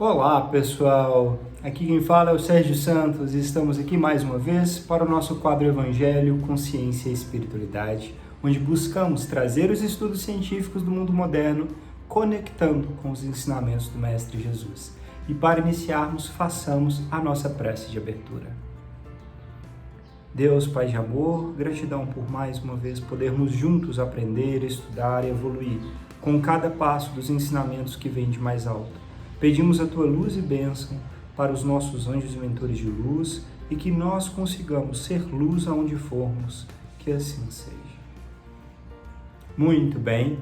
Olá pessoal, aqui quem fala é o Sérgio Santos e estamos aqui mais uma vez para o nosso quadro Evangelho, Consciência e Espiritualidade, onde buscamos trazer os estudos científicos do mundo moderno, conectando com os ensinamentos do Mestre Jesus. E para iniciarmos, façamos a nossa prece de abertura. Deus, Pai de amor, gratidão por mais uma vez podermos juntos aprender, estudar e evoluir com cada passo dos ensinamentos que vêm de mais alto. Pedimos a Tua luz e bênção para os nossos anjos e mentores de luz e que nós consigamos ser luz aonde formos, que assim seja. Muito bem,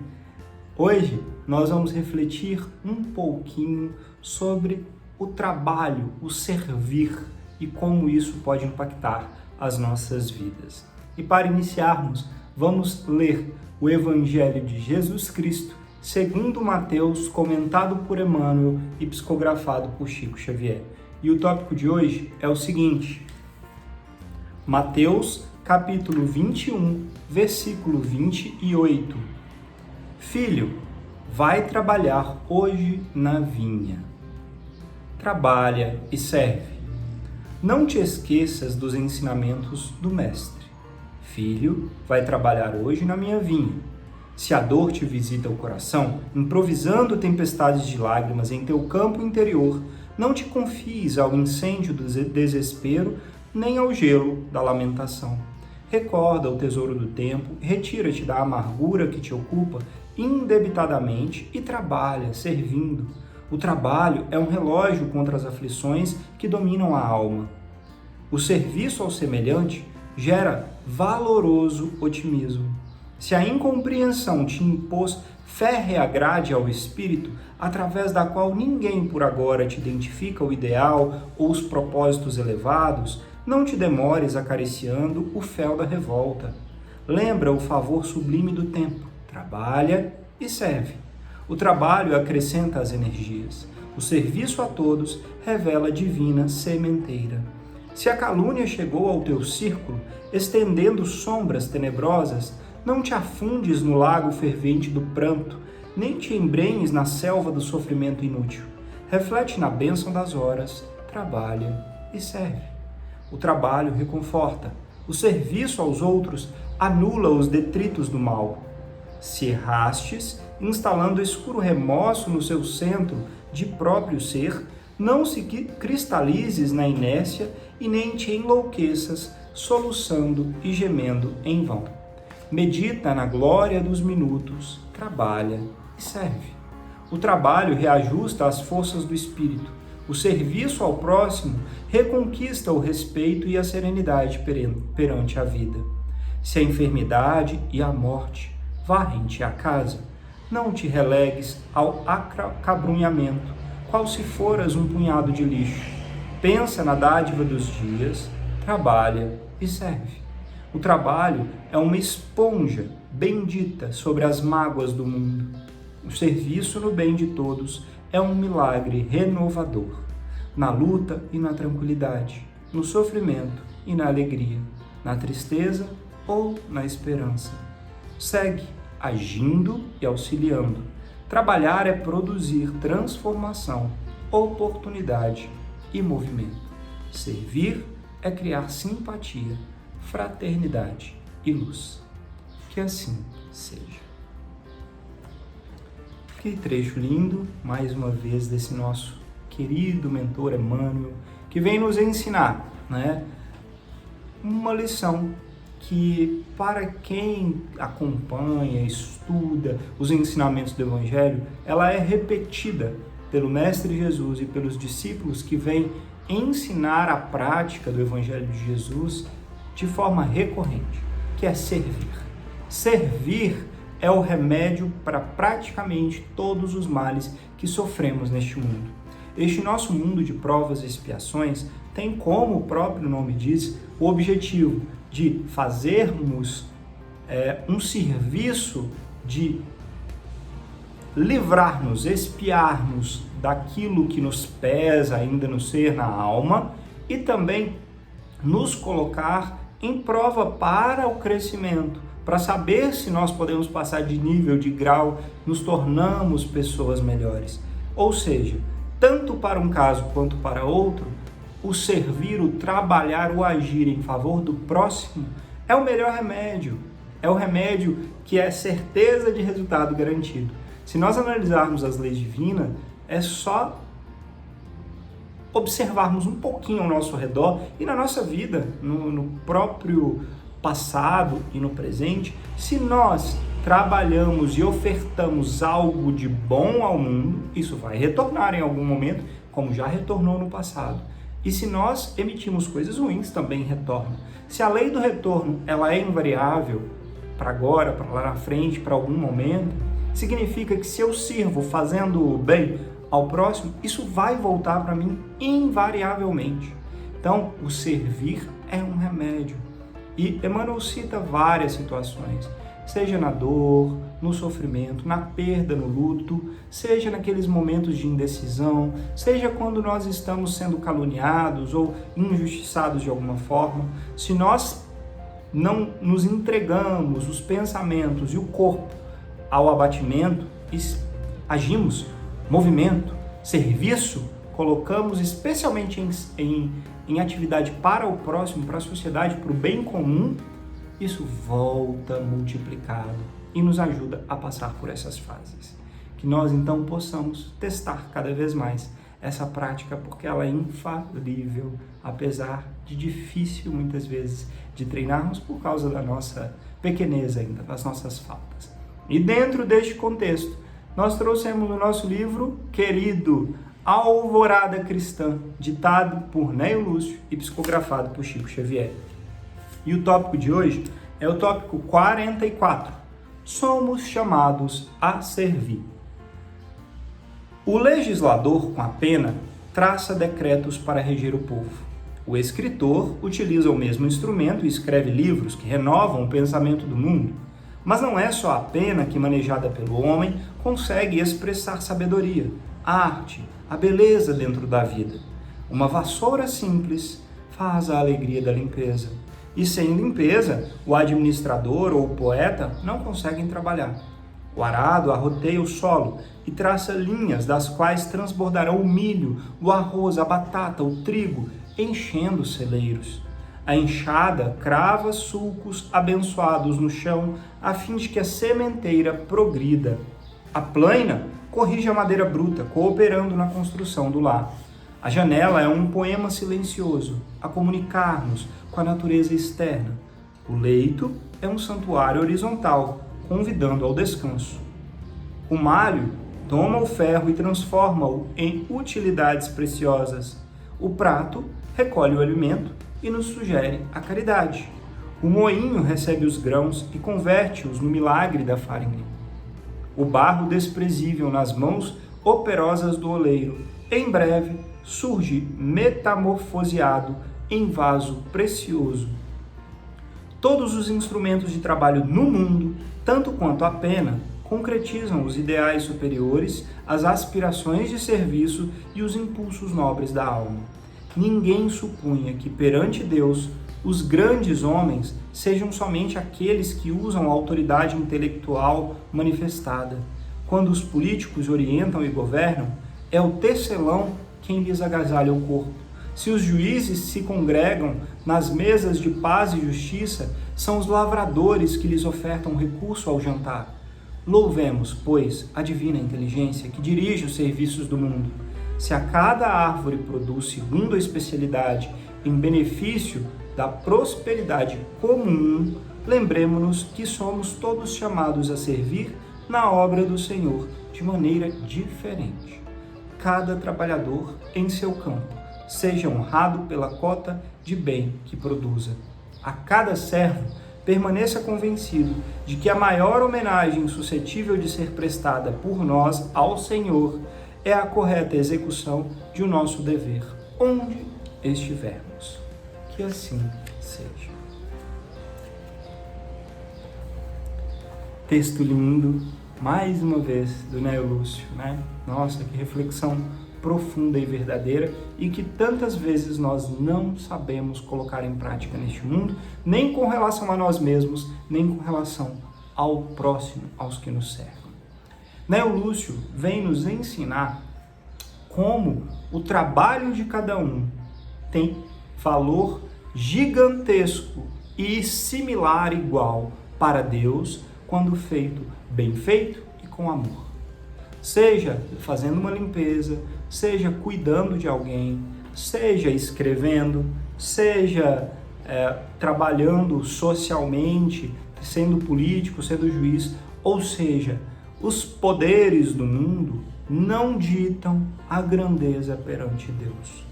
hoje nós vamos refletir um pouquinho sobre o trabalho, o servir e como isso pode impactar as nossas vidas. E para iniciarmos, vamos ler o Evangelho de Jesus Cristo segundo Mateus, comentado por Emmanuel e psicografado por Chico Xavier. E o tópico de hoje é o seguinte: Mateus, capítulo 21, versículo 28. Filho, vai trabalhar hoje na vinha. Trabalha e serve. Não te esqueças dos ensinamentos do Mestre. Filho, vai trabalhar hoje na minha vinha. Se a dor te visita o coração, improvisando tempestades de lágrimas em teu campo interior, não te confies ao incêndio do desespero, nem ao gelo da lamentação. Recorda o tesouro do tempo, retira-te da amargura que te ocupa indebitadamente e trabalha, servindo. O trabalho é um relógio contra as aflições que dominam a alma. O serviço ao semelhante gera valoroso otimismo. Se a incompreensão te impôs férrea grade ao espírito, através da qual ninguém por agora te identifica o ideal ou os propósitos elevados, não te demores acariciando o fel da revolta. Lembra o favor sublime do tempo, trabalha e serve. O trabalho acrescenta as energias. O serviço a todos revela a divina sementeira. Se a calúnia chegou ao teu círculo, estendendo sombras tenebrosas, não te afundes no lago fervente do pranto, nem te embrenhes na selva do sofrimento inútil. Reflete na bênção das horas, trabalha e serve. O trabalho reconforta. O serviço aos outros anula os detritos do mal. Se errastes, instalando escuro remorso no seu centro de próprio ser, não se cristalizes na inércia e nem te enlouqueças, soluçando e gemendo em vão. Medita na glória dos minutos, trabalha e serve. O trabalho reajusta as forças do espírito. O serviço ao próximo reconquista o respeito e a serenidade perante a vida. Se a enfermidade e a morte varrem-te a casa, não te relegues ao acabrunhamento, qual se foras um punhado de lixo. Pensa na dádiva dos dias, trabalha e serve. O trabalho é uma esponja bendita sobre as mágoas do mundo. O serviço no bem de todos é um milagre renovador, na luta e na tranquilidade, no sofrimento e na alegria, na tristeza ou na esperança. Segue agindo e auxiliando. Trabalhar é produzir transformação, oportunidade e movimento. Servir é criar simpatia, fraternidade e luz. Que assim seja. Que trecho lindo, mais uma vez, desse nosso querido mentor Emmanuel, que vem nos ensinar, uma lição que, para quem acompanha, estuda os ensinamentos do Evangelho, ela é repetida pelo Mestre Jesus e pelos discípulos que vêm ensinar a prática do Evangelho de Jesus de forma recorrente, que é servir. Servir é o remédio para praticamente todos os males que sofremos neste mundo. Este nosso mundo de provas e expiações tem, como o próprio nome diz, o objetivo de fazermos um serviço de livrar-nos, expiar-nos daquilo que nos pesa ainda no ser, na alma, e também nos colocar em prova para o crescimento, para saber se nós podemos passar de nível, de grau, nos tornamos pessoas melhores. Ou seja, tanto para um caso quanto para outro, o servir, o trabalhar, o agir em favor do próximo é o melhor remédio. É o remédio que é certeza de resultado garantido. Se nós analisarmos as leis divinas, é só observarmos um pouquinho ao nosso redor e na nossa vida, no próprio passado e no presente, se nós trabalhamos e ofertamos algo de bom ao mundo, isso vai retornar em algum momento, como já retornou no passado. E se nós emitimos coisas ruins, também retorna. Se a lei do retorno ela é invariável, para agora, para lá na frente, para algum momento, significa que se eu sirvo fazendo bem ao próximo, isso vai voltar para mim invariavelmente. Então, o servir é um remédio. E Emmanuel cita várias situações, seja na dor, no sofrimento, na perda, no luto, seja naqueles momentos de indecisão, seja quando nós estamos sendo caluniados ou injustiçados de alguma forma. Se nós não nos entregamos os pensamentos e o corpo ao abatimento, agimos, movimento, serviço, colocamos especialmente em atividade para o próximo, para a sociedade, para o bem comum, isso volta multiplicado e nos ajuda a passar por essas fases. Que nós então possamos testar cada vez mais essa prática, porque ela é infalível, apesar de difícil muitas vezes de treinarmos por causa da nossa pequenez ainda, das nossas faltas. E dentro deste contexto, nós trouxemos o nosso livro querido, Alvorada Cristã, ditado por Neio Lúcio e psicografado por Chico Xavier. E o tópico de hoje é o tópico 44. Somos chamados a servir. O legislador, com a pena, traça decretos para reger o povo. O escritor utiliza o mesmo instrumento e escreve livros que renovam o pensamento do mundo. Mas não é só a pena que, manejada pelo homem, consegue expressar sabedoria, a arte, a beleza dentro da vida. Uma vassoura simples faz a alegria da limpeza. E sem limpeza, o administrador ou o poeta não conseguem trabalhar. O arado arroteia o solo e traça linhas das quais transbordarão o milho, o arroz, a batata, o trigo, enchendo os celeiros. A enxada crava sulcos abençoados no chão, a fim de que a sementeira progrida. A plaina corrige a madeira bruta, cooperando na construção do lar. A janela é um poema silencioso, a comunicar-nos com a natureza externa. O leito é um santuário horizontal, convidando ao descanso. O malho toma o ferro e transforma-o em utilidades preciosas. O prato recolhe o alimento e nos sugere a caridade. O moinho recebe os grãos e converte-os no milagre da farinha. O barro desprezível nas mãos operosas do oleiro, em breve surge metamorfoseado em vaso precioso. Todos os instrumentos de trabalho no mundo, tanto quanto a pena, concretizam os ideais superiores, as aspirações de serviço e os impulsos nobres da alma. Ninguém supunha que perante Deus os grandes homens sejam somente aqueles que usam a autoridade intelectual manifestada. Quando os políticos orientam e governam, é o tecelão quem lhes agasalha o corpo. Se os juízes se congregam nas mesas de paz e justiça, são os lavradores que lhes ofertam recurso ao jantar. Louvemos, pois, a divina inteligência que dirige os serviços do mundo. Se a cada árvore produz segundo a especialidade em benefício da prosperidade comum, lembremos-nos que somos todos chamados a servir na obra do Senhor de maneira diferente. Cada trabalhador em seu campo seja honrado pela cota de bem que produza. A cada servo permaneça convencido de que a maior homenagem suscetível de ser prestada por nós ao Senhor é a correta execução de o nosso dever, onde estivermos. Que assim seja. Texto lindo, mais uma vez, do Neio Lúcio, né? Nossa, que reflexão profunda e verdadeira, e que tantas vezes nós não sabemos colocar em prática neste mundo, nem com relação a nós mesmos, nem com relação ao próximo, aos que nos cercam. Neio Lúcio vem nos ensinar como o trabalho de cada um tem valor gigantesco e similar, igual para Deus, quando feito, bem feito e com amor. Seja fazendo uma limpeza, seja cuidando de alguém, seja escrevendo, seja trabalhando socialmente, sendo político, sendo juiz, ou seja, os poderes do mundo não ditam a grandeza perante Deus.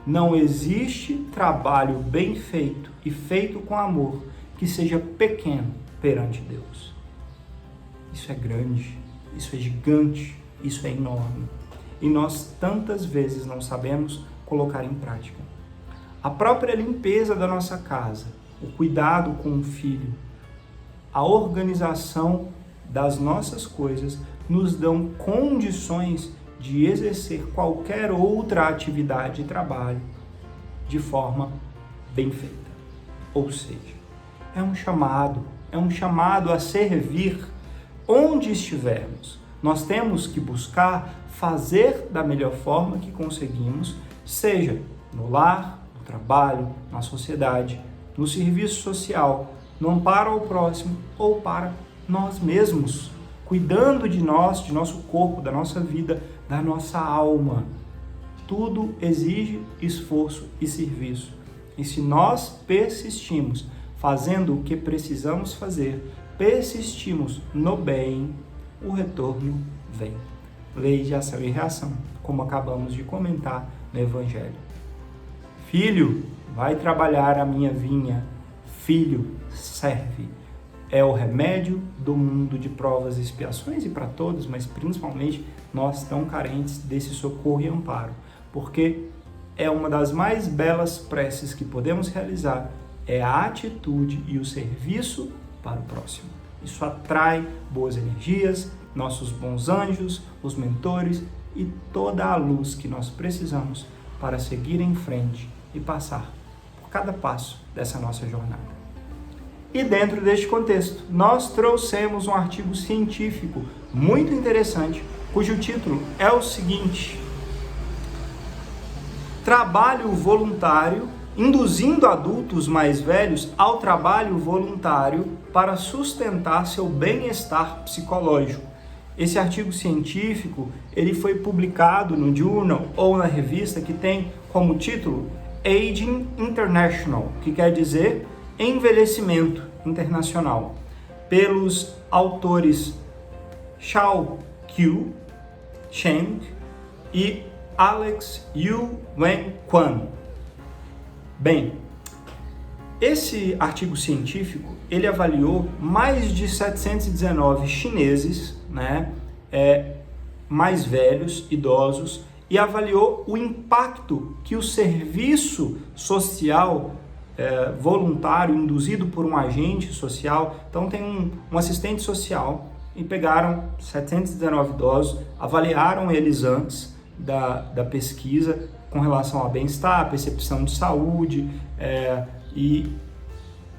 Não existe trabalho bem feito e feito com amor que seja pequeno perante Deus. Isso é grande, isso é gigante, isso é enorme. E nós tantas vezes não sabemos colocar em prática. A própria limpeza da nossa casa, o cuidado com o filho, a organização das nossas coisas nos dão condições de exercer qualquer outra atividade e trabalho de forma bem feita. Ou seja, é um chamado a servir onde estivermos. Nós temos que buscar fazer da melhor forma que conseguimos, seja no lar, no trabalho, na sociedade, no serviço social, no amparo ao próximo ou para nós mesmos, cuidando de nós, de nosso corpo, da nossa vida, da nossa alma. Tudo exige esforço e serviço. E se nós persistimos fazendo o que precisamos fazer, persistimos no bem, o retorno vem. Lei de ação e reação, como acabamos de comentar no Evangelho. Filho, vai trabalhar a minha vinha. Filho, serve. É o remédio do mundo de provas e expiações, e para todos, mas principalmente nós tão carentes desse socorro e amparo, porque é uma das mais belas preces que podemos realizar, é a atitude e o serviço para o próximo. Isso atrai boas energias, nossos bons anjos, os mentores e toda a luz que nós precisamos para seguir em frente e passar por cada passo dessa nossa jornada. E dentro deste contexto, nós trouxemos um artigo científico muito interessante, cujo título é o seguinte: Trabalho voluntário, induzindo adultos mais velhos ao trabalho voluntário para sustentar seu bem-estar psicológico. Esse artigo científico, ele foi publicado no journal ou na revista que tem como título Aging International, que quer dizer Envelhecimento Internacional, pelos autores Shao Qiu Cheng e Alex Yu Wen Quan. Bem, esse artigo científico, ele avaliou mais de 719 chineses, mais velhos, idosos, e avaliou o impacto que o serviço social voluntário, induzido por um agente social, então tem um assistente social, e pegaram 719 idosos, avaliaram eles antes da pesquisa com relação ao bem-estar, percepção de saúde e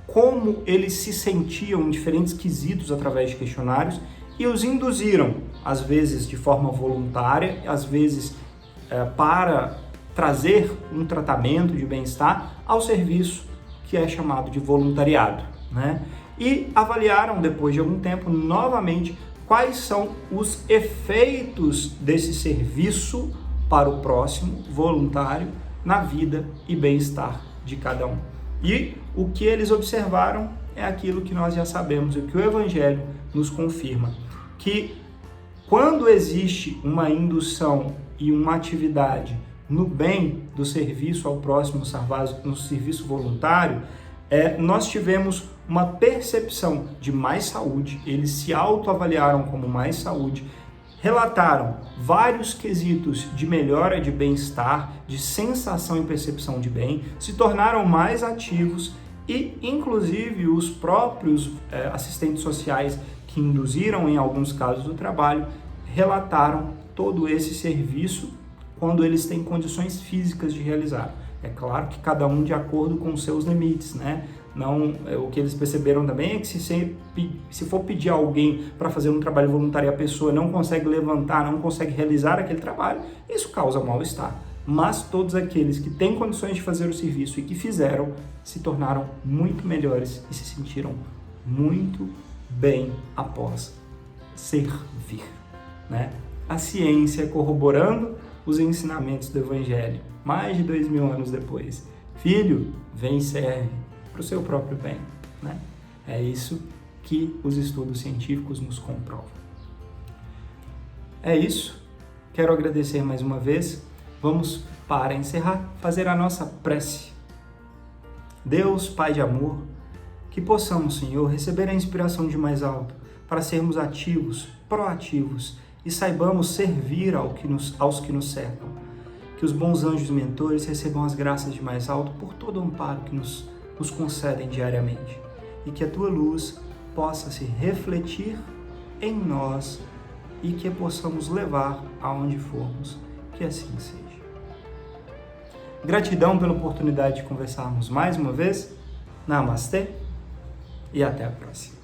como eles se sentiam em diferentes quesitos através de questionários, e os induziram, às vezes de forma voluntária, às vezes para trazer um tratamento de bem-estar ao serviço que é chamado de voluntariado, E avaliaram depois de algum tempo novamente quais são os efeitos desse serviço para o próximo voluntário na vida e bem-estar de cada um. E o que eles observaram é aquilo que nós já sabemos, e que o Evangelho nos confirma, que quando existe uma indução e uma atividade no bem do serviço ao próximo, no serviço voluntário, nós tivemos uma percepção de mais saúde, eles se autoavaliaram como mais saúde, relataram vários quesitos de melhora de bem-estar, de sensação e percepção de bem, se tornaram mais ativos e, inclusive, os próprios assistentes sociais que induziram, em alguns casos, o trabalho, relataram todo esse serviço quando eles têm condições físicas de realizar. É claro que cada um de acordo com os seus limites, O que eles perceberam também é que se for pedir a alguém para fazer um trabalho voluntário e a pessoa não consegue levantar, não consegue realizar aquele trabalho, isso causa mal-estar. Mas todos aqueles que têm condições de fazer o serviço e que fizeram, se tornaram muito melhores e se sentiram muito bem após servir, né? A ciência corroborando os ensinamentos do Evangelho, mais de 2000 anos depois. Filho, vem e serve para o seu próprio bem, né? É isso que os estudos científicos nos comprovam. É isso. Quero agradecer mais uma vez. Vamos, para encerrar, fazer a nossa prece. Deus, Pai de amor, que possamos, Senhor, receber a inspiração de mais alto para sermos ativos, proativos e saibamos servir aos que nos cercam. Que os bons anjos mentores recebam as graças de mais alto por todo o amparo que nos concedem diariamente e que a Tua luz possa se refletir em nós e que possamos levar aonde formos, que assim seja. Gratidão pela oportunidade de conversarmos mais uma vez. Namastê e até a próxima.